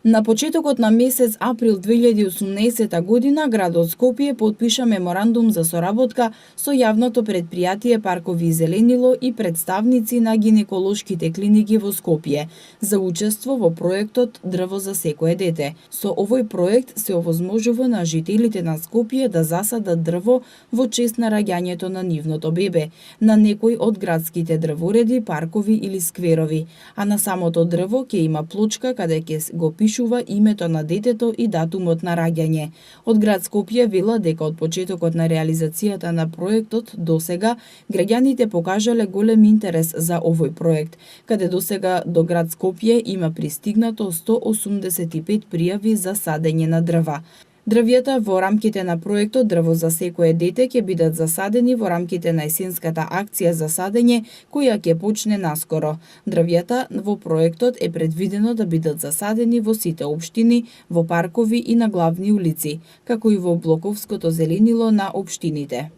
На почетокот на месец април 2018 година, градот Скопје потпиша меморандум за соработка со јавното претпријатие Паркови и зеленило и представници на гинеколошките клиники во Скопје за учество во проектот Дрво за секое дете. Со овој проект се овозможува на жителите на Скопје да засадат дрво во чест на раѓањето на нивното бебе на некој од градските дрвореди, паркови или скверови, а на самото дрво ќе има плочка каде ќе го пишува името на детето и датумот на раѓање. Од град Скопје вела дека од почетокот на реализацијата на проектот досега граѓаните покажале голем интерес за овој проект, каде досега до град Скопје има пристигнато 185 пријави за садење на дрва. Дрвјата во рамките на проектот Дрво за секое дете ќе бидат засадени во рамките на есенската акција за садење која ќе почне наскоро. Дрвјата во проектот е предвидено да бидат засадени во сите општини, во паркови и на главни улици, како и во блоковското зеленило на општините.